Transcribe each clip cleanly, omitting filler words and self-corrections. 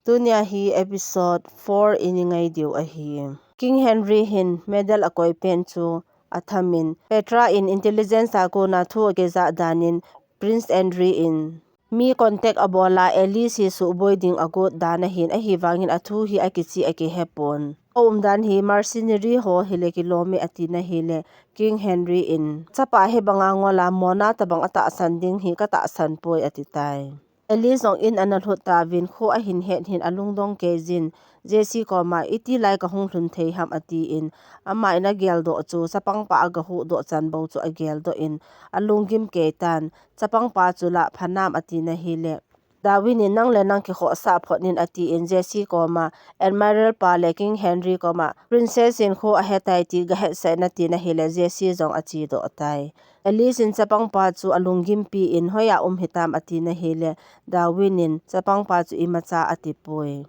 Tunia hi episode 4 iningay diu a hi. King Henry hin medal akoi pen chu athamin Petra in intelligence ako na thu ke za danin Prince Andrew in mi contact abola Elise hi su boy ding agot dana hin a hi wangin athu hi akichi ake hepon dan hi mercenary ho hile kilomi atina hile King Henry in chapa he banga ngola mona tabang ata sanding hi kata san poi atitai Elise ong in analhuta vin kho a hin het hin alungdong ke jin Jesse ko ma iti lai ka hong hlun thei ham ati in ama ina gel do chu sapang pa aga hu do chan bo chu a gel do in alungim ke tan chapang pa chu la phanam ati na hile Dawin in nang le nang ki kho sa phonin ati in Jesse ko ma Admiral pa le King Henry ko ma Princess in kho a hetai ti ga het sa na ti na hile Jesse zong achi do atai Elise in chapang pa chu alungim pi in hoya hitam ati na hile Dawin in chapang pa chu imacha ati poi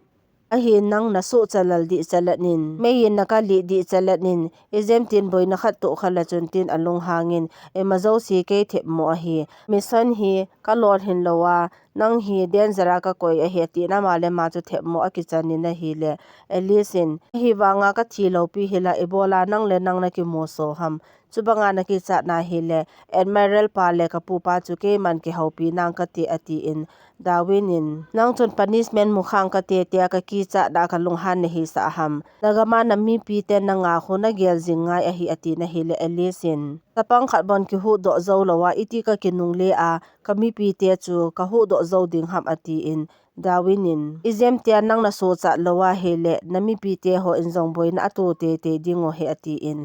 ahin nang nasu chalal di chalanin meyin nakali di chalanin izem tin boy nakhat to khala chuntin alung hangin emazo si ke thep mo hi mission hi kalor hin lowa nang hi danger ka koi a he ti na male ma chu thep mo akichani na hi le Elisin hi wanga ka thilo pi hila ebola nang le nang na ki mo so ham chubanga na ki cha na hi le Admiral pa le ka pu pa chu ke man ki hopi nang ka ti ati in Dawin in nang chun punishment mu khang ka te te ka ki cha da ka lung han hi sa ham nagama na mi pi te na nga khu na gel jingai a hi ati na hi le Elisin tapang khat bon ki hu do zo lawa iti ka kinung le a kami pi te chu ka hu do zo ding ham ati in Dawin in izem te nang na so cha lawa hele nami pi te ho in zong boy na atu te te dingo he ati in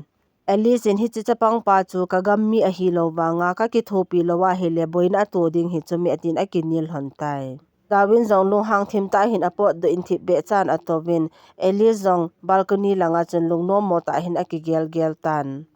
Elise in hi chapang pa chu kagam mi a hi lo wanga ka ki thopi lowa hele boina to ding hi chumi atin akinil hontai Dawin zong lung hang thim ta hin apot do in thip be chan atowin Elise zong balcony langa chun lung no mo ta hin akigel gel tan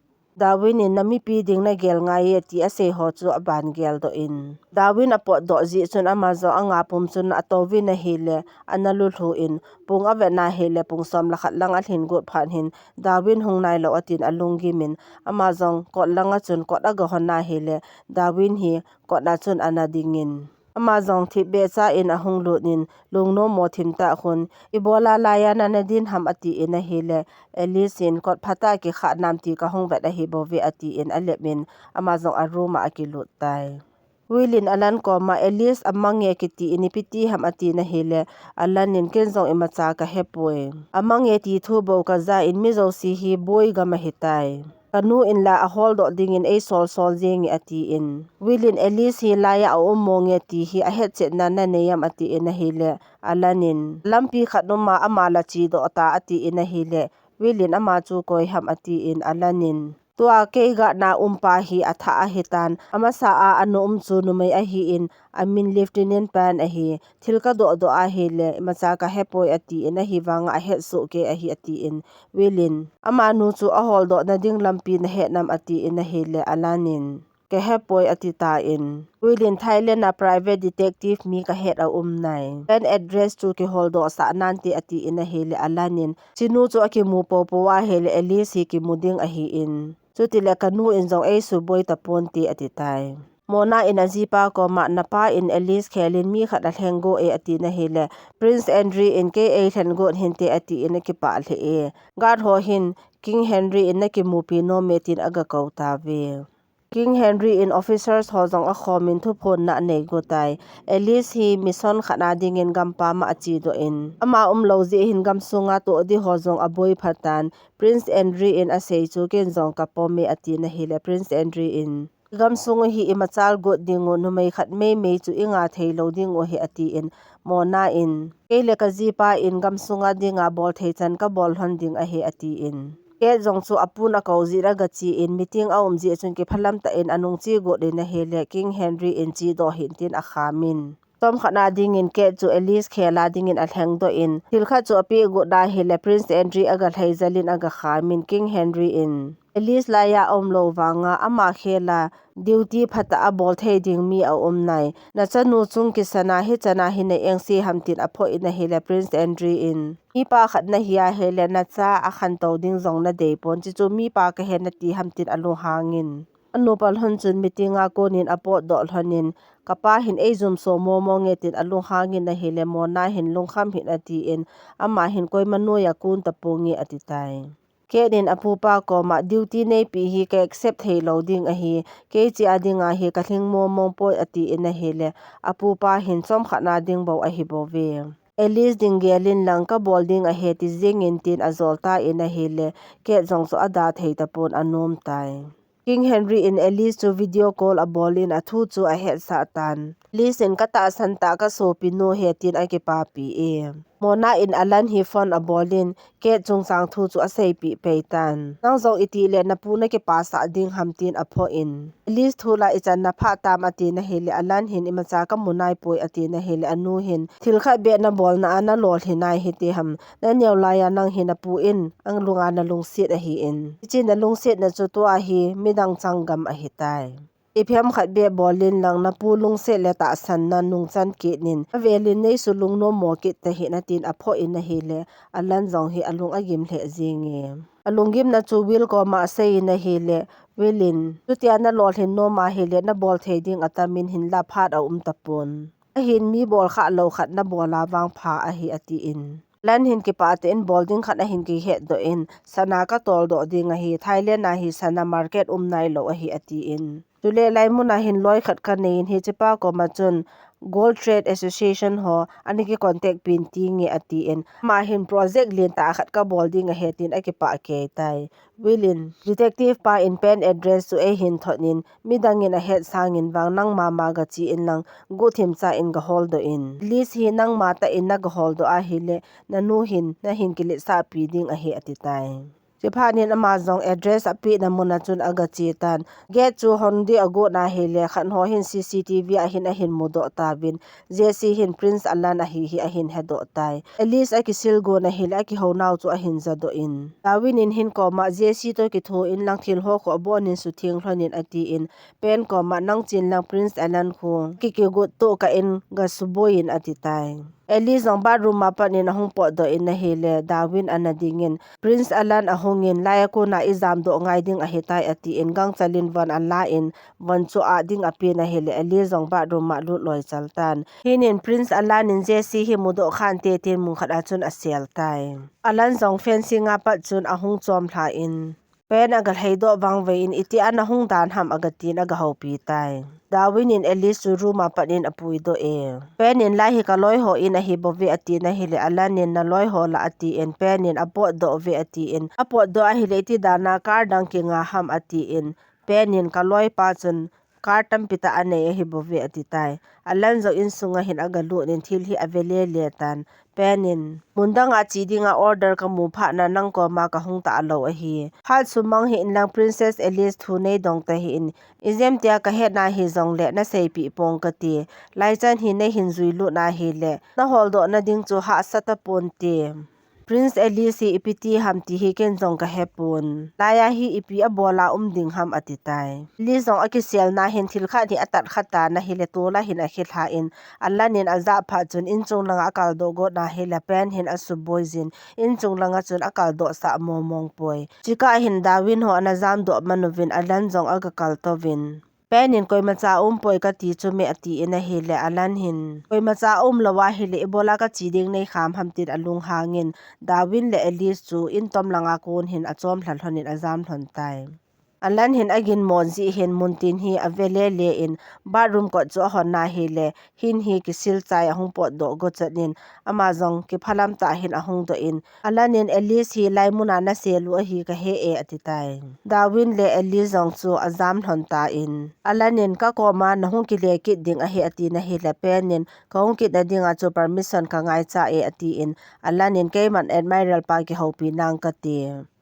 Dawin in nami pi ding na gel ngai ti ase ho chu aban gel do in Dawin apot do ji chun amazo anga pum chun atowin na hele analu thu in pung ave na hele pung som la khat lang al hin gut phan hin Dawin hung nai lo atin alungi min amazong kot langa chun kot aga hona hele Dawin hi kot na chun anadingin amazong thip be cha in ahung lu nin lungno mo thim ta khun ibola laya na nadin ham ati in a hele Elisin kot phata ki kha nam ti ka hong vet a hi bovi ati in alemin amazong aruma akilut tai Wilin alan ko ma Elise amange kiti inipiti ham ati na hele alanin kenzong imacha ka hepoi amange ti thu bo ka za in mizo si hi boy ga mahitai kanu in la a hol do ding in a sol jing ati in Wilin Elise hi laya a umonge ti hi a het che na na neyam ati in a hele alanin lampi khatnuma amala chi do ta ati in a hele Wilin ama chu koi ham ati in alanin tua ke ga na umpa hi atha a hitan amasa a anu chu numai a hi in amin lieutenant pan a hi thilka do do a hele macha ka hepoi ati in a hi wanga a het su ke a hi ati in Wilin ama nu chu a hol do na ding lampi na he nam ati in a hele alanin ke hepoi ati ta in Wilin Thailand na private detective mi ka het a nai pen address chu ki hol do sa nanti ati in a hele alanin chinu chu aki mu po po wa hele Elise hi ki muding a hi in chutila kanu in zong ei su boy tapon ti ati tai mona in azipa ko ma napa in Elise khelin mi khat a thengo e ati na hele Prince Andrew in ke e thengo hinte ati in ki pa le e guard ho hin King Henry in ki mupi no metin aga kauta ve King Henry in officers ho zong a khomin thu phon na nei go tai Elise hi mission khana ding in gampa ma achi do in ama lo ji hin gam sunga to di ho zong a boy phatan Prince Andrew in a sei chu ken zong ka pomi ati na hele Prince Andrew in gam sunga hi imachal go dingo numai khat me chu inga theilo ding o hi ati in mona in kele ka jipa in gam sunga dinga bol thechan ka bol hon ding a he ati in ke zong chu apuna ko zira ga chi in meeting aum ji chun ke phalam ta in anung chi go de na hele King Henry in chi do hin tin a khamin tom khana ding in ke chu Elise khela ding in a thleng do in thilkha chu api go da hele Prince Andrew aga thaizalin aga khamin King Henry in Elise laya lo wanga ama khela duty phata a bol thei ding mi a nai na chanu chung ki sana hi chana hi na engsi hamtin a pho in a hele Prince Andrew in mi pa khat na hiya hele na cha a khan to ding zong na de pon chi chu mi pa ka he na ti hamtin alu hangin anu pal hon chun meeting a ko nin apot do hlonin kapa hin eizum so momo ngetin alung hangin na hele mona hin lungkham hin atiin ama hin koimanu yakun tapungi atitai kedin apupa ko ma duty nei pi hi ke accept hei loading a hi ke chi adinga hi ka thling momong poi ati in a hele apupa hin chom khana ding bo a hi bo ve Alice dingelin lang ka bolding a heti zingin tin azolta in a hele ke zong so ada thei tapon anom tai King Henry in Alice to video call a bolin a thu chu a het sa tan listen kata santa ka so pinu hetin a ke papi e Mona in Alan hi phone a bolin ke chung sang thu chu a sei pi peitan nang zo iti le na pu na ke pasa ding hamtin a pho in Alice thula ichan na pha tam ati na hele Alan hin imacha ka munai poi ati na hele anu hin thil kha be na bol na ana lol hinai hiti ham na neula ya nang hin a pu in ang lunga na lungsit a hi in chin na lungsit na chu to a hi midang changgam a hitai Iphiam khat be bolin lang na pulung se le ta san na nung chan ki nin avelin nei sulung no mo ki ta hi na tin a pho in na hi le alan zong hi alung agim hle zingi alungim na chu wil ko ma sei na hi le wilin tutia na lol hin no ma hi le na bol thei ding atamin hin la phat a tapun a hin mi bol kha lo khat na bola wang pha a hi ati in Lan hin ki pa te in bolding khat a hin ki het do in sana ka tol do ding a hi Thailand na hi sana market nai lo a hi ati in Tule lai muna hin loi khat ka nein hi chipa ko ma chun Gold Trade Association ho ani ki contact pin ti nge ati in ma hin project lin ta khat ka bolding a hetin a ki pa ke tai Wilin detective pa in pen address to a hin thonin midangin a het sangin wang nang mama ga chi in lang guthim cha in ga hold do in list hi nang mata in na ga hold do a hi le nanu hin na hin ki le sa pi ding a he ati tai Japanin amazong address api na muna chun aga chitan get chu hondi ago na hele khan ho hin CCTV a hin mudo tabin JC hin Prince Alan a hi a hin hedo tai Alice a kisil go na hil a ki ho naw chu a hin zado in Dawin in hin ko ma JC to ki thu in lang thil ho ko bonin su thing hlonin ati in pen ko ma nang chin lang Prince Alan khu ki go to ka in ga suboin ati tai Alice ang bathroom mapanin ahong po do in na hele Dawin anadingin Prince Alan ahongin laya ko na izam do ngai ding ahitai ati in gang chalin van alain van chu a ding api na hele Alice ang bathroom ma lut loi chaltan hinin Prince Alan in JC hi mudo khan te tin mung khat achun asial tai Alan zong fencing apa chun ahong chom thla in pen agal heido wangve in iti anahung dan ham agatin aga hopi tai Dawin in Alice room apanin apui do e pen in lahi ka loi ho in a hi bovi ati na hile alanin na loi ho la ati in pen in apot do ve ati in apot do a hile iti dana kar dang ki nga ham ati in pen in ka loi pa chun kar tam pita ane a hi bovi ati tai alan zo in sunga hin aga lu nin thil hi avele le tan penin mundanga chidinga order ka mu pha na nang ko ma ka hung ta lo a hi hal sumang hi in lang Princess Alice thu nei dong ta hi in izem tia ka he na hi zong le na sei pi pong ka ti lai chan hi nei hin zui lu na hi le na hol do na ding chu ha sata pon ti Prince Alice hi ipiti ham ti hi ken zong ka hepun laya hi ipi a bola ding ham atitai li zong akisial na hin thil kha ni atat khata na hi le to la hin a khitha in allanin aza pha chun in chung langa akal do go na hi la pen hin asu boyzin in chung langa chun akal do sa momong poi chika hin Dawin ho anazam do manovin alan zong aga kal tovin Penin koi macha poi ka ti chu me ati ina hele Alan hin koi macha lawa hele ebola ka chiding nei kham hamtin alung hangin Dawin le Alice chu in tom langa kon hin achom hlalhonin azam hlon tai Alan hin agin monzi hin muntin hi avele le in bathroom ko chu hon na hi le hin hi kisil chai ahung pot do go chanin amazong ki phalam ta hin ahung do in Alanin Alice hi laimuna na selu a hi ka he e atitai Dawin le Alice zong chu azam hlon ta in Alanin ka koma na hung ki le ki ding a he ati na hi la penin ka hung ki da dinga chu permission ka ngai cha e ati in Alanin keiman admiral pa ki hopi nang ka ti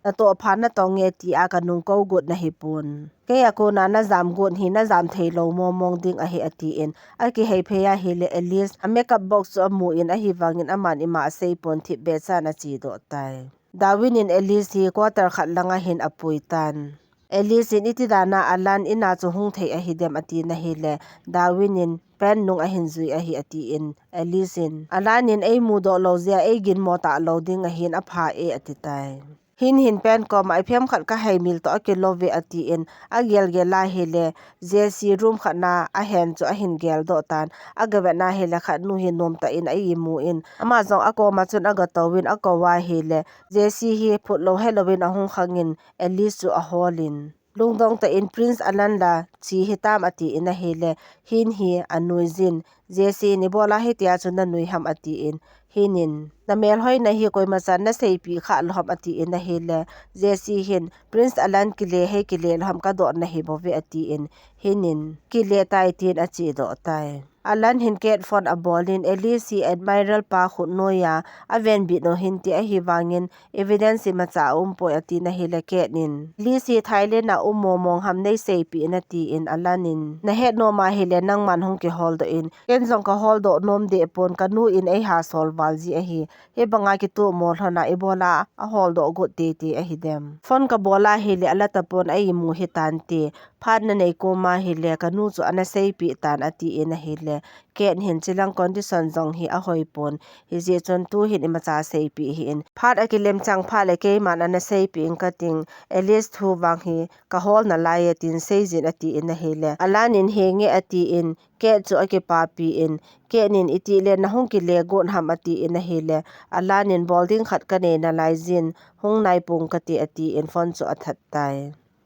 na to phana tonge ti a ka nung ko gut na hipun ke ako na zam gut hi na zam theilo momong ding a hi ati in a ki hei pheya hi le Alice a makeup box amu in a hi wangin aman ima sei pon thi be cha na chi do tai Dawin in Alice hi quarter khat langa hin apuitan Alice in iti dana Alan ina chu hung thei a hi dem ati na hi le Dawin in pen nung a hin zui a hi ati in Alice in Alanin ei mu do lo zia ei gin mo ta lo ding a hin a pha e ati tai hin pen ko mai phem khat ka hai mil to ke love ati in a gel gela hele JC room khana a hen chu a hin gel do tan agawe na hele khat nu hi nom ta in ai mu in ama zong ako ma chun aga towin ako wa hele JC hi phut lo Halloween ahung khangin at least chu a holin lungdong ta in Prince Ananda chi hitam ati in a hele hin hi anuizin JC ni bola hi tia chu na nui ham ati in hinin na mel hoi na hi koi ma chan na sei pi kha lo ham ati in a hele JC hin Prince Alan kile he kile lo ham ka do na hi bove ati in hinin kile tai tin a chi do tai Alan hin ket phone a bolin Elisi admiral pa khut noya aven bi no hin ti a hi wangin evidence ma cha poi ati na hi le ket nin Lisi Thailand na momong ham nei sei pi na ti in Alanin na het no ma hi le nang man hong ke hol do in ken jong ka hol do nom de pon ka nu in ai ha sol walji a hi he banga ki tu mol hona ebola a hol do go te te a hi dem phone ka bola hi le ala ta pon ai mu hi tan te phan na nei ko ma hi le ka nu chu ana sei pi tan ati in a hi le ken hin chilang condition jong hi a hoi pon hi je chon tu hin ima cha sei pi hi in phat akilem chang pha le ke man ana sei pi in kating Alice thu wang hi ka hol na lai tin sei jin ati in a hi le alanin henge ati in ke chu ake pa pi in kenin iti le na hong ki le gon ham ati in a hi le alanin bolding khat ka ne na lai jin hong nai pung ka ti ati in phone chu athat tai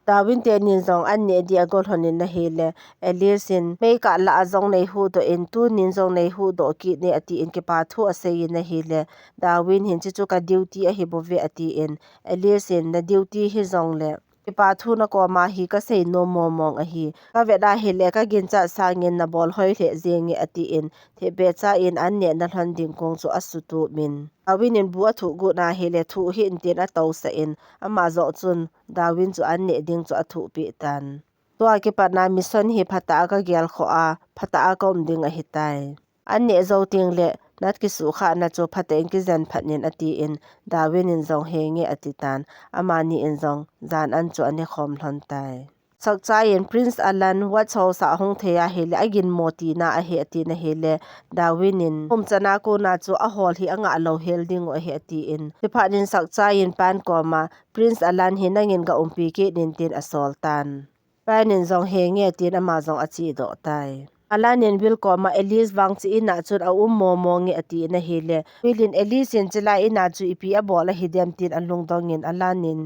Darwin te nin zong an ne dia gol honin na hele Elisin mei ka la zong nei hu do in tu nin zong nei hu do ki ne ati in ke pa thu ase in na hele Darwin hin chu ka duty a hi bove ati in Elisin na duty hi zong le ipa thu na ko ma hi ka sei no momong a hi ka ve da hele ka gin cha sangin na bol hoi the zengi ati in the be cha in an ne na hlan ding kong chu asutu min Darwin in bu athu gu na hele thu hi in tin a to sa in ama zo chun Darwin chu an ne ding chu athu pi tan to a ke pa na mission hi phata ka gel kho a phata a kom ding a hi tai an ne zo ting le nat ki su kha na chu phateng ki jan phatnin ati in Darwin in zong henge ati tan amani in zong jan an chu ani khom hlon tai sakchai in Prince Alan wa chaw sa hong theya hele agin moti na a he ati na hele Darwin in chana ko na chu a hol hi anga lo helding o he ati in tiphanin sakchai in pan ko ma Prince Alan hi nangin ga umpi ke nin tin asol tan panin zong henge tin ama zong achi do tai Alanin bil ko ma Elise wang chi ina chun a momongi ati na hele wilin Elise in chila ina chu ipi a bola hidem tin alung dongin Alanin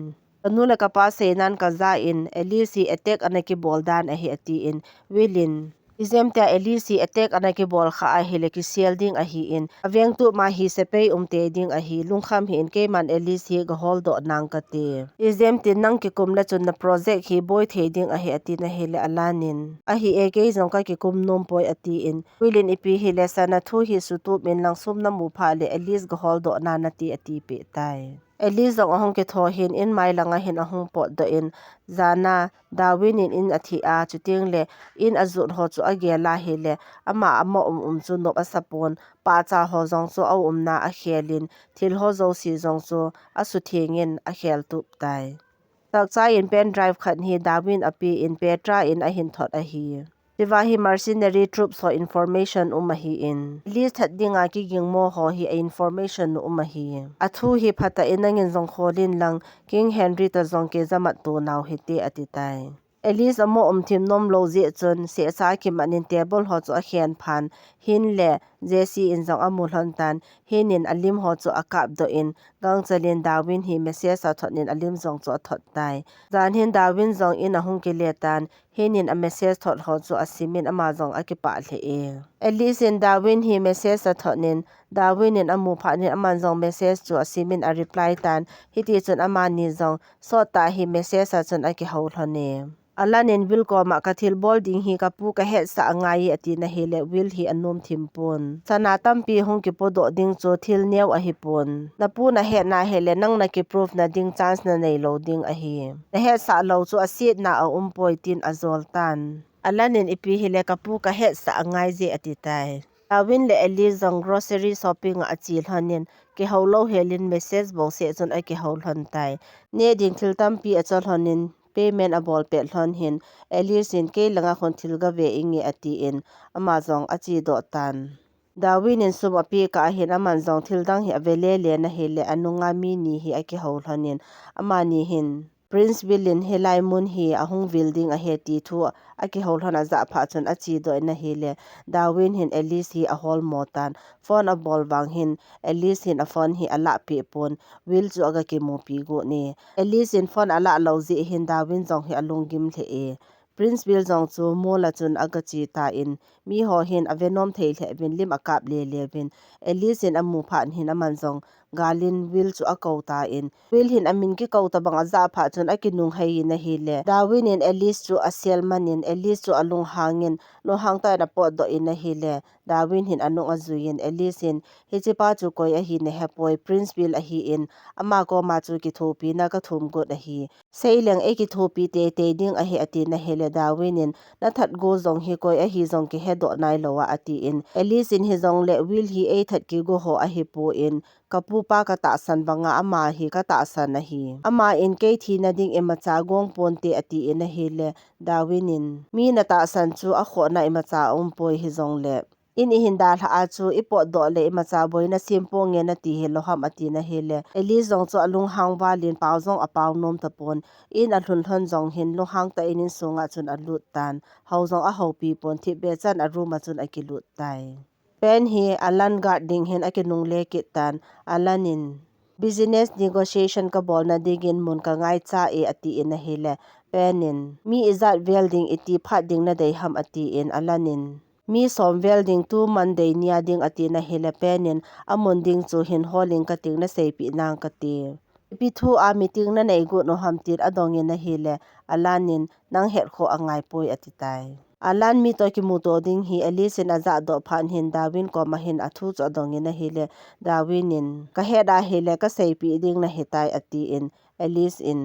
anula ka pa se nan ka za in Elise attack anaki boldan a hi ati in wilin Izemta Elisi attack anaki bol kha a hele ki selding a hi in aveng tu ma hi sepei umte ding a hi lungkham hi in ke man Elisi ga hol do nang ka te Izemti nang ki kumla chun na project hi boy theding a hi ati na hele Alanin a hi eke jong ka ki kum nom poi ati in wilin ipi hi lesana thu hi sutu min lang sum na mu pha le Elise ga hol do na na ti ati pe tai Elise zong ahong ke tho hin in mai langa hin ahong pot do in zana Darwin in athi a chuting le in azut ho chu agela hele ama chu no asapon pa cha ho zong chu au na a khelin thil ho zo si zong chu asu thengin a khel tu tai tak cha in pen drive khan hi Darwin api in Petra in a hin thot a hi Tiwahi mercenary troops for information umahi in list hat dinga ki gingmo ho hi information umahi athu hi phata inangin zong kholin lang King Henry ta zong ke zamat tu naw hiti atitai Elise amo thim nom lo je chun se sa ki manin table ho chu a hian phan hin le JC in zong amul hon tan hinin alim ho chu akap do in gang chalin Darwin hi message a thonin alim zong chu a thot tai zan hin Darwin zong in a hung ke le tan hinin a message thot ho chu asimin ama zong akipa hle e Elise in Darwin hi message a thonin Darwin in amu pha ni aman zong message chu asimin a reply tan hiti chun ama ni zong so ta hi message a chun aki hol hone Alanin wil ko ma kathil bolding hi kapu ka het sa angai ati na hele wil hi anum thimpun sana tampi hong ki podo ding cho thil new a hi pun na pu na he na hele nang na ki proof na ding chance na nei lo ding a hi na he sa lo chu asit na a poi tin azol tan Alanin ipi hele kapu ka het sa angai je ati tai Darwin le Elise zong grocery shopping a chil hanin ke holo helin message bo se chon a ke hol hon tai ne ding thil tampi a chol honin payment a bol pe hlon hin Elise in ke langa khon thil ga ve ingi ati in ama zong achi do tan Darwin in sum api ka hin aman zong thildang hi avele le na hele anunga mi ni hi aki hol hanin amani hin Prince William helai mun hi ahung building a he ti thu aki hol hana za pha chun achi do na hele Darwin hin Alice hi a hol motan phone a bol wang hin Alice hin a phone hi ala pi pon will chu aga ki mo pi go ni Alice in phone ala lo zi hin Darwin zong hi alungim the e Prince Bill zong chu mola chun aga chi ta in mi ho hin avenom thei the bin lim akap le le bin Alice in amu phan hin aman zong galin will chu akau ta in will hin amin ki kau ta bang aza pha chun akinung hai na hi le Darwin in Alice chu asial manin Alice chu alung hangin lo hang ta na pot do in na hi le Darwin hin anung azuin Alice in hi chi pa chu koi a hi ne hepoi Prince Bill a hi in ama ko ma chu ki thopi na ka thum go da hi seileng e ki thopi te te ding a hi ati na hele Darwin in na that go zong hi koi a hi zong ki hedo nai lowa ati in Alice in hi zong le will hi e that ki go ho a hi po in kapu pa ka ta san banga ama hi ka ta san na hi ama in ke thi na ding ema cha gong pon te ati in a hi le Darwin in mi na ta san chu a kho na ema cha poi hi zong le in i hinda tha a chu ipo do le ema cha boi na simpo nge na ti he lo ham ati na he le Alice zong chu alung hang wa lin pau zong a pau nom ta pon in a hlun thon zong hin lo hang ta in sunga chun a lut tan hau zong a hau pi pon thi be chan a room a chun a ki lut tai pen hi alan guarding hin a ki nung le ki tan alanin business negotiation ka bol na digin mun ka ngai cha e ati in a hele penin mi izat welding iti phat ding na dei ham ati in alanin mi som welding tu monday nia ding ati na hele penin amon ding chu hin holing ka ting na sei pi nang ka ti pi thu a meeting na nei gu no ham tir adong in na hele alanin nang het kho angai poi ati tai alan mi to ki mu to ding hi Alice in aza do phan hin Darwin ko ma hin athu cho dong in na hele Darwin in ka heda hele ka sei pi ding na hetai ati in Alice in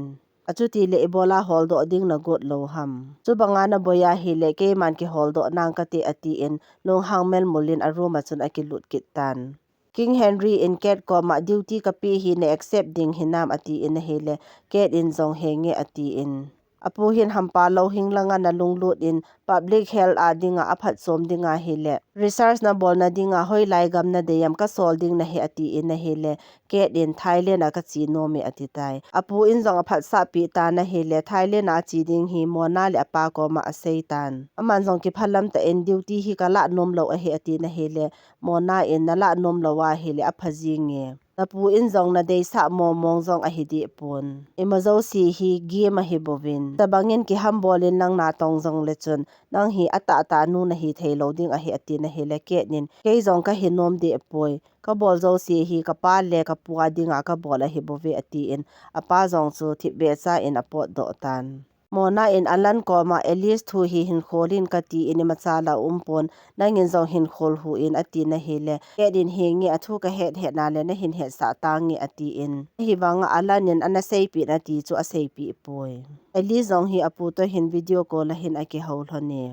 achuti le ebola hol do ding na got lo ham chu banga na boya hele ke man ki hol do nang ka te ati in long hang mel mulin aruma chun akilut kit tan King Henry in ket ko ma duty ka pi hi ne accept ding hinam ati in hele ket in zong henge ati in apu hin hampa lo hinglanga na lunglut in public health a dinga aphat som dinga hele research na bol na dinga hoi lai gam na deyam ka sol ding na he ati in na hele ket in Thailand a ka chi no me ati tai apu in zong aphat sa pi ta na hele Thailand a chi ding hi mona le apa ko ma asei tan aman zong ki phalam ta en duty hi kala nom lo a he ati na hele mona in na la nom lo wa hele a phaji nge tapu in zong na dei sa mo mong zong a hi di pon emazo si hi gi ma hi bovin tabangin ki ham bolin nang na tong zong le chun nang hi ata ta nu na hi thei lo ding a hi ati na hele ke nin ke zong ka hi nom de poi ka bol zo si hi ka pa le ka puwa dinga ka bola hi bove ati in apa zong chu thi be cha in apot do tan mona in alan ko ma Alice thu hi hin kholin ka ti in ma cha la pon nangin zong hin khol hu in ati na hele ke din he nge athu ka het he na le na hin he sa ta nge ati in hi wanga alan in ana sei pi na ti chu a sei pi poi Alice zong hi apu to hin video call la hin aki hol hone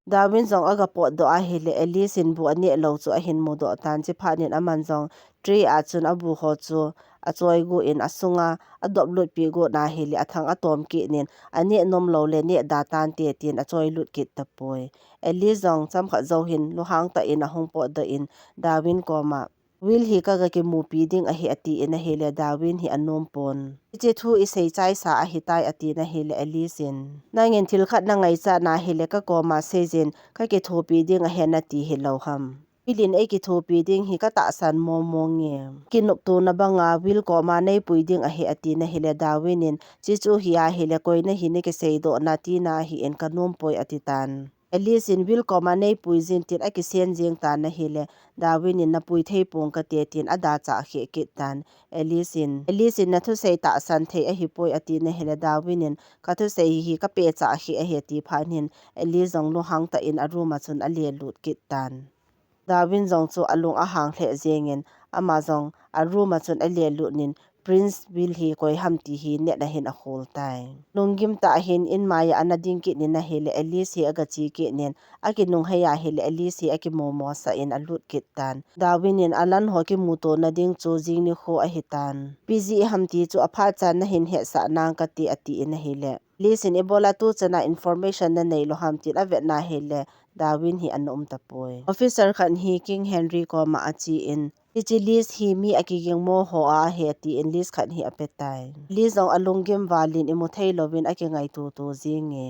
Darwin zong aga pot do a hele Alice in bu ani lo chu a hin mo do tan chi phanin aman zong tree a chun abu ho chu a choi gu in asunga adop lut pi go na hele athang atom ki nin ani nom lo le ne da tan te tin a choi lut kit ta poi Alice zong cham kha zo hin lo hang ta in a hong po da in Darwin ko ma will hi ka ga ki mu pi ding a hi ati in a hele Darwin hi anom pon che thu i sei chai sa a hi tai ati na hele Alice in nangin thil khat na ngai cha na hele ka ko ma sejin ka ke thopi ding a he na ti hi lo ham pilin e ki thopi ding hi ka ta san mo mo nge kinup tu na banga will ko ma nei pui ding a he ati na hele Darwin in chi chu hi a hele koi na hi ne ke sei do na ti na hi en kanom poi ati tan Alice in will ko ma nei pui jin tin a ki sen jeng ta na hele Darwin in na pui thei pong ka te tin ada cha he ki tan Alice in na thu sei ta san thei a hi poi ati na hele Darwin in ka thu sei hi ka pe cha hi a he ti phanin Alice zong lo hang ta in a room a chun a le lut kit tan Darwin zong chu alung a hang hle zengin ama zong a room a chun a le lut nin Prince Bill hi koi ham ti hi ne na hin a khol tai lungim ta hin in maya anading ki nin na hele Alice hi aga chi ki nin aki nung haya hele Alice hi aki momo sa in a lut kit tan Darwin in alan ho ki muto na ding chu jing ni kho a hitan pg ham ti chu apha chan na hin he sa nang ka ti ati in hele Alice in ebola tu chana information na nei lo ham ti a vet na hele Darwin hi anom tapoi officer khan hi King Henry ko ma achi in ichi list hi mi akiging mo ho a he ti in list khan hi apetai list ong alungim walin imuthei lovin akingai tu zinge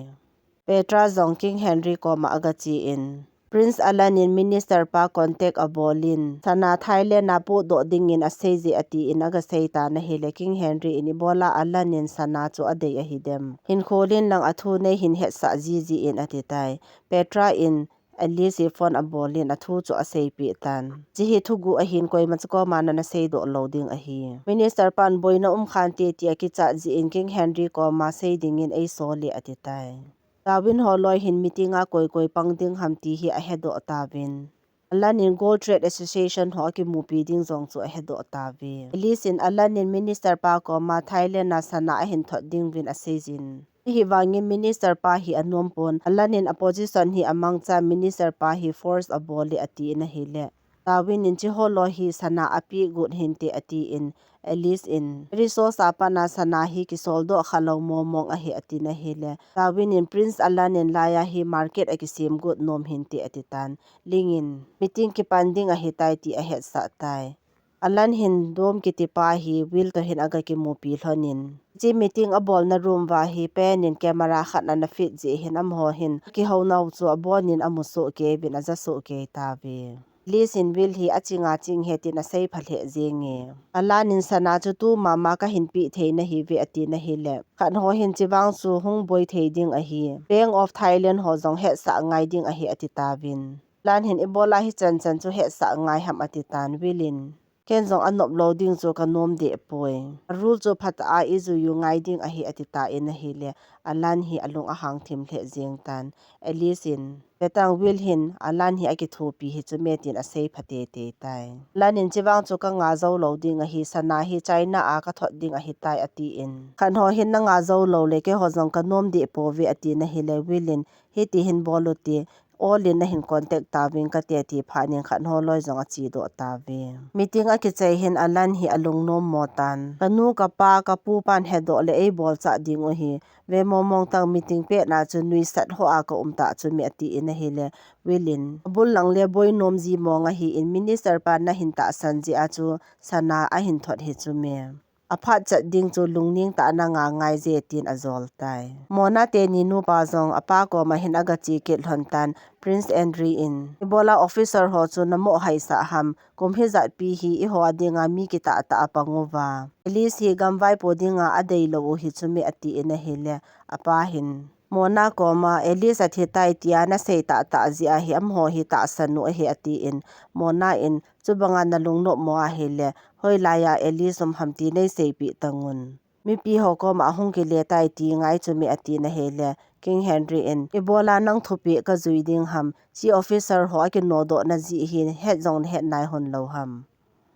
Petra zong King Henry ko ma agachi in Prince Alanin minister pa contact abolin sana Thailand na pu do dingin aseji ati in aga seita na hele King Henry in Ebola Alanin sana chu adei a hidem hin kholin lang athu nei hin het sa ji in atitai Petra in Alice phone abolin athu chu asei pi tan chi hi thugu a hin koi machko mana na sei do loading a hi minister pan boina khan te ti ki cha ji in King Henry ko ma sei dingin ei soli atitai Darwin holoi hin meetinga koi pangding hamti hi ahedo tawin Alanin Gold Trade Association ho ki mupi ding zong chu ahedo tawi Elisin Alanin minister pa ko ma Thailand na sana hin thot ding win asejin hi wangi minister pa hi anom pon Alanin opposition hi amang cha minister pa hi force aboli ati na hele Darwin in chi holo hi sana api gut hinte ati in Alice in resource apana sana hi ki soldo khalo momong a hi ati na hele Darwin in Prince Alanin laya hi market akisim gut nom hinte atitan lingin meeting ki panding a hitai ti a het sa tai Alan hin dom ki tipa hi will to hin aga ki mupi hlonin chi meeting abol na room wa hi pen in camera khat na fit je hin am ho hin ki ho nau chu abonin amuso ke bin aja so ke tawi Lisin will hi achinga ching hetin a sei phalhe jenge Alanin sana chu tu mama ka hin pi theina hi ve ati na hi le khan ho hin chiwang chu hung boi thei ding a hi Bank of Thailand ho jong het sa ngai ding a hi ati tawin Lan hin Ebola hi chan chu het sa ngai ham ati tan wilin ken jong anop loading chu kanom de poi rule chu phat a izu yu ngai ding a hi ati ta in a hi le Alan hi alung a hang thim the jeng tan Alisin betang will hin Alan hi aki thopi hi chumetin a sei phate te tai lanin chiwang chu ka nga zo loading a hi sana hi China a ka thot ding a hi tai ati in khan ho hin na nga zo lo le ke ho jong kanom de po ve ati na hi le willin hi ti hin boluti Olin na hin contact tawin ka te ti phanin khan ho loi zonga chi do tawi meeting a ki chei hin Alan hi alung nom motan kanu ka pa ka pu pan hedo le ei bol cha ding o hi ve momong tang meeting pe na chu nui sat ho a ka umta chu me ati in hi le wilin bul lang le boy nom ji monga hi in minister pa na hin ta sanji a chu sana a hin thot hi chu me aphat chat ding chu lungning ta na nga ngai je tin azol tai mona te ni nu pa jong apa ko ma hin aga chi ke hlontan Prince Henry in Ebola officer ho chu namo haisa ham kumhi za pi hi I ho adinga mi ki ta apanguwa Alice hi gamwai podinga adei lo hi chumi ati ina hele apa hin Mona koma Alice athi tai tia na sei ta ji a hi am ho hi ta sanu hi ati in Mona in chubanga na lungno mo a hele hoi laya Alice hamti nei sei pi tangun mi pi ho ko ma hung ki le tai ti ngai chumi ati na hele King Henry in Ebola nang thupi ka zuiding ham chi officer ho ki nodo na ji hi het zong het nai hon lo ham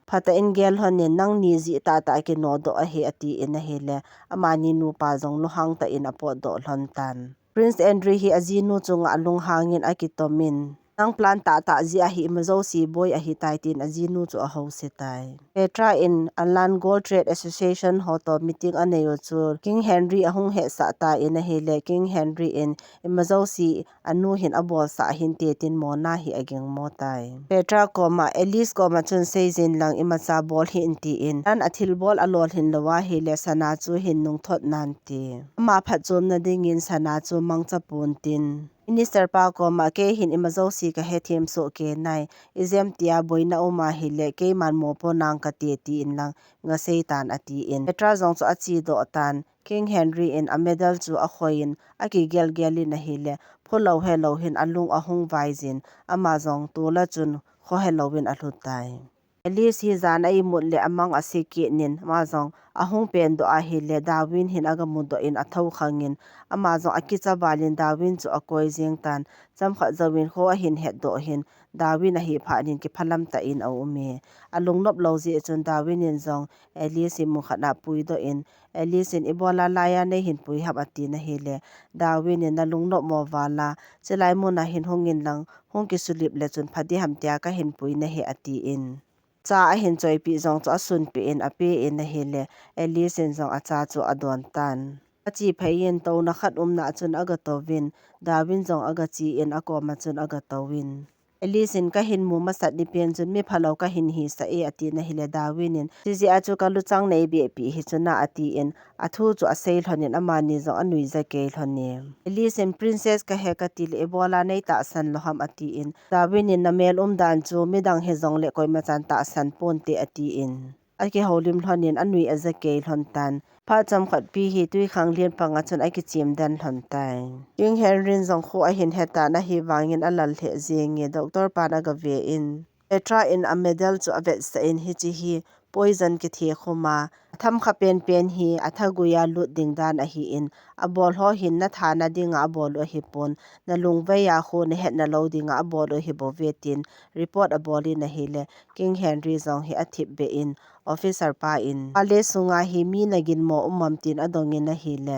phata in gel honin nang ni ji ta ki nodo a he ati in hele amani nu pa jong lu hang ta in apo do hlontan Prince Henry hi azinu chunga alung hangin akitomin nang plan ta ji a hi mazo si boy a hi taitin azinu chu a ho se tai Petra in Alan Gold Trade Association ho to meeting aneyo chu King Henry ahung he sa ta in a hele King Henry in mazo si anu hin abol sa hin te tin mona hi ageng mo tai Petra koma Alice koma chun seizin lang imacha bol hi inti in an athil bol alol hin lawa hi le sana chu hin nung thot nan ti ma phat chom na ding in sana chu mangcha pun tin Minister pa ko ma ke hin imazo si ka he them so ke nai izem tia boina uma hile ke man mo po nang ka te ti in lang nga seitan ati in Petra jong chu achi do tan King Henry in a medal chu a khoin aki gelin na hile pholo hello hin alung ahung vaizin ama jong tola chun kho hello win a hlutai Alice hi zan ai mut le amang asiki nin ma jong ahung pen do a hi le Darwin hin aga mudo in athau khangin ama jong akicha balin Darwin chu akoi jeng tan chamkha zawin kho a hin het do hin Darwin a hi phanin ki phalam ta in au me alung nop lo ji chun Darwin in jong Alice mu khana pui do in Alice in Ebola laya ne hin pui hab ati na hi le Darwin in alung nop mo wala chelai mu na hin hungin lang hung ki sulip le chun phadi ham tia ka hin pui na hi ati in cha a hin choi pi jong chu asun pi in ape in a hele Alice in jong acha chu adon tan achi phayin to na khat na chun aga towin Darwin zong aga chi in akoma chun aga towin Alice in ka hin mu masat ni pen chun mi phalo ka hin hi sa e ati na hile Darwin in sisi achu ka luchang nei bi pi hi chuna ati in athu chu aseil honin amani zo anui za ke honi Alice in princess ka he ka til ebola nei ta san loham ati in Darwin in namel dan chu midang he zong le koi machan ta san ponte ati in aki holim hlonin anui aza ke hlon tan pha cham khat pi hi tui khang lian panga chun aki chim dan hlon tai King Henry zong khu a hin heta na hi wangin alal the zingi doctor pana ga ve in Petra in a medal chu avet sa in hi chi hi poison ki the khuma tham kha pen hi athaguya lut ding dan a hi in a bol ho hin na thana dinga a bol o hi pon na lungve ya khu ne het na lo dinga a bol o hi bo vetin report a boli na hi le King Henry zong hi athip be in officer pa in ale sunga hi mi nagin mo tin adongin na hi le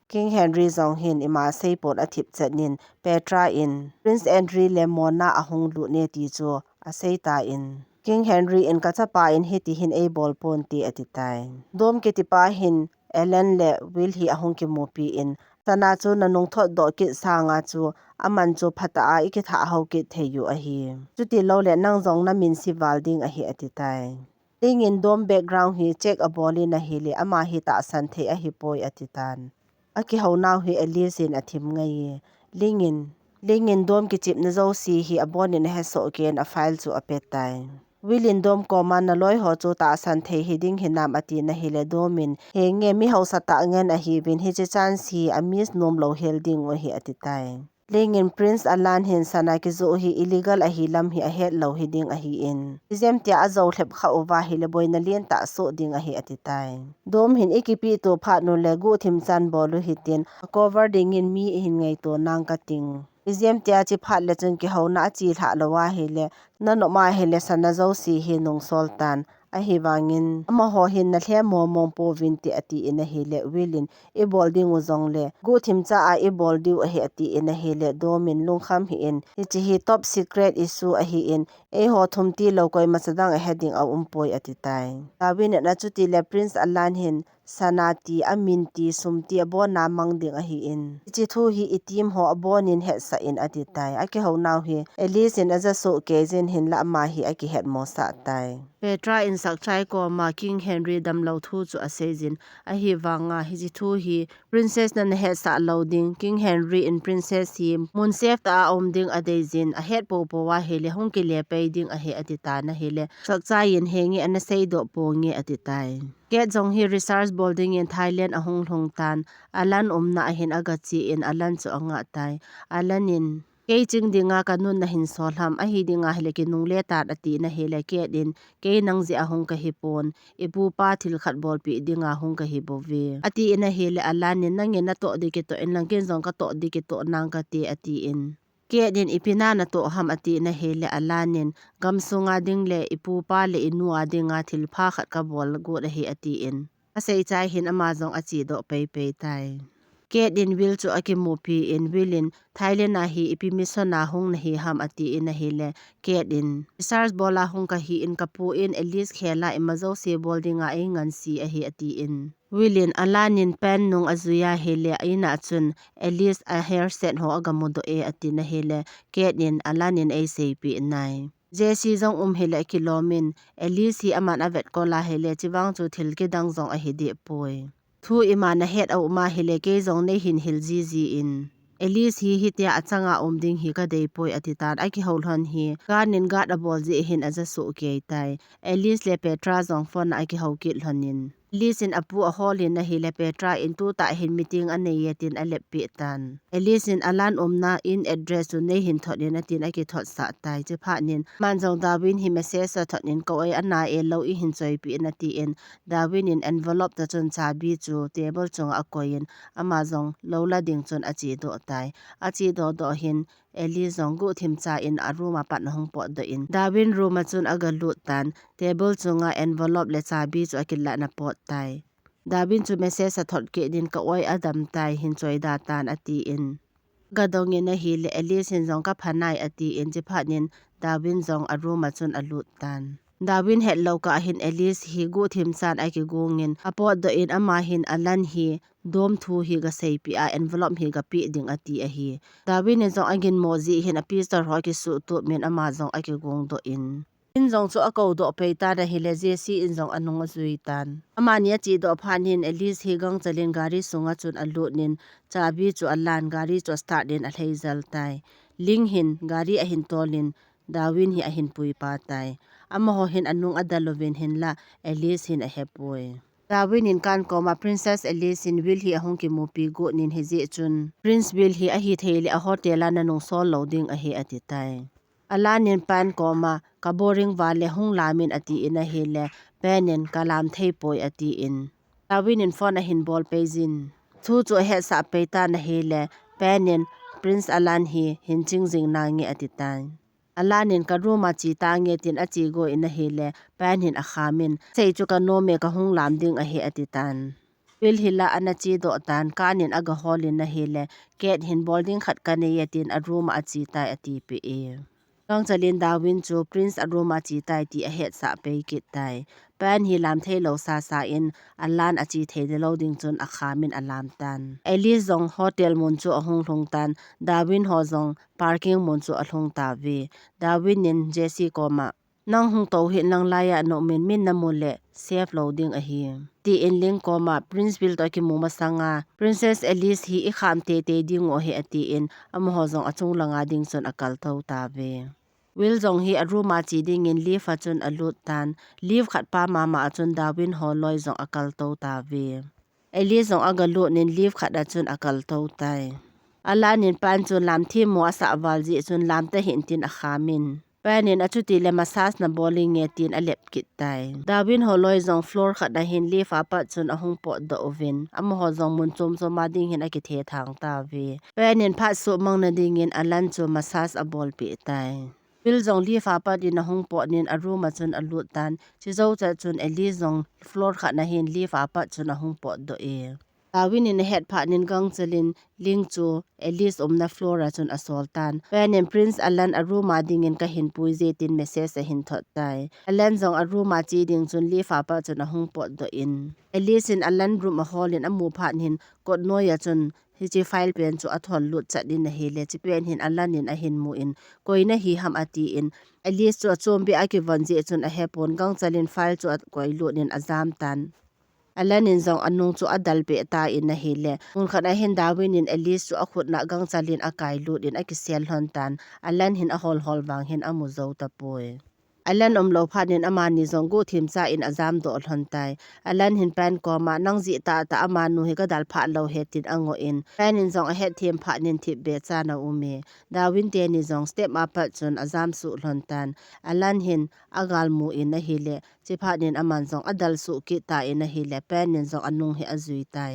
King Henry zong hin ima seipot athip chanin Petra in Prince Andrew le mona ahung lu ne ti chu aseita in King Henry in kachapa in hiti hin a ball pon ti atitai dom ke tipa hin Ellen le will hi ahung ki mopi in sana chu nanung thot do ki sanga chu aman chu phata a iki tha ho ki theyu a hi chuti lo le nang zong na min si walding a hi atitai Ling in dom background hi check a ball in a hi le ama hi ta san the a hi poi atitan Aki hau nau hi Alice in athim ngai Lingin dom ki chip na zo si hi abonin he so ken a file chu apetai Willin dom koma na loi ho chu ta san the hi ding hinam ati na hi le domin he nge mi hau sa ta ngen a hi bin hi che chan si a mis nom lo helding o hi atitai Lingin Prince Alan hin sana ki zo hi illegal a hi lam hi a het lo hi ding a hi in Izem tia a zo thlep kha ova hi le boina lien ta so ding a hi atitai Dom hin ikipi to phat no le gu thim chan bolu hitin cover ding in mi hin ngai to nang ka ting Izem tia chi phat le chun ki ho na chi tha lo wa hi le na no ma hi le sana zo si hi nung sultan a hi wangin ama ho hin na hle mo mom po vinti ati in a hi le Willin e bolding uzong le gu thim cha a e boldiu a hi ati in a hi le domin lungkham hi in hi hi top secret issue a hi in e ho thum ti lo koi machadang a heading a umpoi ati tai Darwin na chuti le Prince Alan hin sanati aminti sumti abona mangding a hi in chi thu hi itim ho abonin he sa in ati tai aki ho now hi Alice in aza so kezin hin la ma hi aki het mo sa tai Petra in sak chai ko ma King Henry dam lo thu chu asejin a hi wanga hi chi thu hi princess na he sa loading King Henry in princess hi mun sef ta om ding a dejin a het po po wa hele hong ki le pe ding a he ati ta na hele sak chai in hengi an sei do po nge ati tai Get zong hi research building in Thailand ahong long tan alan na hin aga chi in alan chu anga tai alan in ke ching dinga kanun na hin solham a hi dinga hele ki nung le tat ati na hele ke din ke nang ji ahong ka hipon ipu pa thil khat bol pi dinga hong ka hi bowe ati in a hele alan in nang na to de ki to in lang ken zong ka to de ki to nang ka ti ati in Ke din ipina na to ham ati na hele alanin gamsunga dingle ipu pa le inua dinga thilpha khat ka bol go da hi ati in asei chai hin amazong achi do pe pe tai Ke din will chu akimopi in willin Thailand na hi ipi misona hung na hi ham ati in na hele ke din stars bola hung ka hi in kapu in Alice khela imazo se bol dinga ai ngan si a hi ati in Willin alanin pen nung azuya hele aina chun Alice a hair set ho agamudo e ati na hele Ketin alanin a sepi nai Jesse zong hele kilomin Alice hi aman avet ko la hele chiwang chu thil ki dang zong a hidi poi Thu imana het au ma hele ke zong nei hin hil ji in Alice hi hitia achanga ding hi ka dei poi atitan aki holhon hi ganin gad abol ji hin aja su ke tai Alice le Petra zong phone aki hokil honin Alice in apu a holin na hi le Petra in tu ta hin meeting ane yetin alep pi tan Alice in alan na in address tu nei hin thonin atin aki thot sa tai che phanin manjong Darwin hi message sa thonin ko ai ana e lo I hin choi pi na ti in Darwin in envelope ta chun chabi chu table chung a koin amazong lola ding chun achi do tai achi do hin Alice zong gu thim cha in a room apat na hong pot do in Darwin room chun aga lut tan table chunga envelope le chabi chu akilla na pot tai Darwin chu message sa thot ke din ka oi adam tai hin choi da tan ati in gadong in a hi le Alice in zong ka phanai ati in jiphanin Darwin zong a room chun a lut tan Darwin het lo ka hin Alice hi gu thim chan ai ki gongin apot do in ama hin alan hi dom thu hi ga sei pi a envelope hi ga pi ding ati a hi Darwin in zong agin mozi hin a piece ro ki su tu men ama zong a ki gong do in zong chu a ko do pe ta da hi le jesi in zong anung a zui tan amania chi do phan hin Alice hi gang chalin gari sunga chun alu nin chabi chu alan gari chu start din a heizal tai ling hin gari a hin tolin Darwin hi a hin pui pa tai ama ho hin anung adalovin hin la Alice hin a hepoi Darwin in kan koma Princess Alice in will hi ahong ki mupi go nin hezi chun Prince Will hi a hi theili a hotel na nung sol loading a hi ati tai alanin pan koma ka boring wale hung lamin ati in a hele penin kalam theipoi ati in Darwin in phone a hin ball pejin thu chu he sa peita na hele penin Prince Alan hi hin chingjing na nge ati tai alanin ka ruma chi ta nge tin a chi go in a hele pan hin a khamin sei chu ka no me ka hung lam ding a he ati tan Will hila ana chi do tan kanin aga holin na hele ket hin bolding khat ka ne yatin a ruma a chi tai ati pe e Gang chalin Darwin chu Prince aroma chi tai ti a het sa pe kit tai pan hi lam thelo sa sa in alan achi thede loading chun a khamin alam tan Alice zong hotel mun chu ahung hlung tan Darwin ho zong parking mun chu ahlung ta ve Darwin in Jesse koma nang hung to hi nang laya no min na mule safe loading a hi ti in ling koma Prince Will to ki mu masanga Princess Alice hi I kham te ding o hi ati in am ho zong achung langa ding chun akal tho ta ve Will zong hi aruma chi ding in leave achun alut tan leave khat pa mama achun Darwin ho loi zong akal to ta ve Alice zong agalu nin leave khat achun akal to tai alanin pan chun lam thi mo asa wal ji chun lam ta hin tin a khamin panin achuti le massage na bowling nge tin alep kit tai Darwin holoi zong floor khat na hin leaf apa chun ahung po do oven am ho zong mun chom so ma ding hin aki the thang ta ve panin pha su mang na ding in alan chu massage a bol pi tai Will zong leaf apa din ahung po nin a room chun alut tan chi zo cha chun eli zong floor khat na hin leaf apa chun ahung po do e Darwin in head pha nin gang chalin ling chu Alice omna flora chun asoltan pen Prince Alan aruma ding in ka hin pui je tin message a hin thot tai Alan zong aruma chi ding chun li fa pa chun a hung pot do in Alice in Alan room a hall in amu pha nin kot noya chun hi chi file pen chu athol lut chat din a hele chi pen hin Alan in a hin mu in koina hi ham ati in Alice chu chombi a ki van je chun a hepon gang chalin file chu koi lut nin azam tan Alanin zong anung chu adal pe ta in a hele mun khana hin Darwin in Alice chu akhut na gang chalin akai lut in akisel hon tan Alan hin a hol wang hin amu zo ta poi Alan omlo phanin amani zong go thim cha in azam do hlon tai Alan hin pan ko ma nang ji ta amanu he ka dal pha lo hetin ango in pan in zong a het thim pha nin thip be cha na ume Darwin te ni zong step up chun azam su hlon tan Alan hin agal mu in a hele chi phanin aman zong adal su ki ta in a hele pan in zong anung he azui tai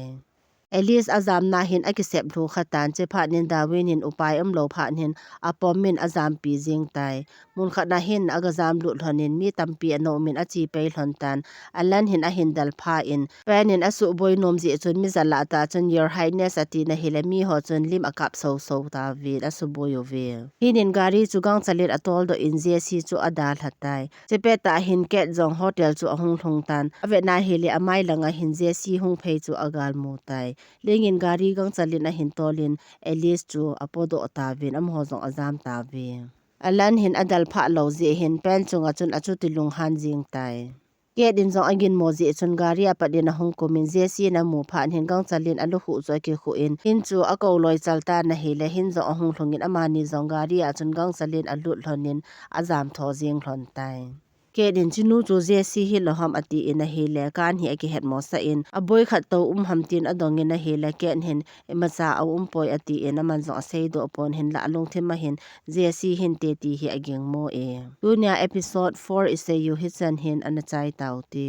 Alice azam na hin akisep lu khatan che phanin Darwin hin upai lo phanin apom min azam pi jing tai mun khana hin agazam lu hlonin mi tampi ano min achi pe hlontan Alan hin a hin dal pha in panin asu boy nom ji chun mi zala ta chun your highness ati na hilami ho chun lim akap so ta vi asu boyo ve hinin gari chu gang chalit atol do in jesi chu adal hatai chepe ta hin ket jong hotel chu ahung thong tan ave na hili amai langa hin jesi hung phei chu agal mu tai lengin gari gang chalin a hin tolin Alice chu apodo otavin am ho zong azam ta ve Alan hin adal pha lo je hin pen chunga chun achu tilung han jing tai ke din zong agin moji chun gari apadin a hong komin jesi na mu phan hin gang chalin alu hu zo ki khu in hin chu ako loi chalta na hele hin zo ahung thongin amani zong gari a chun gang chalin alut hlonin azam tho jing hlon tai ke din chinu chu jesi hi loham ati in a hele kan hi aki het mo sa in a boy khat to hamtin adong in a hele ken hin emacha a poi ati in a man zo sei do pon hin la along thema hin jesi hin te ti hi ageng mo e dunya episode 4 is a you hitsan hin an chai tau ti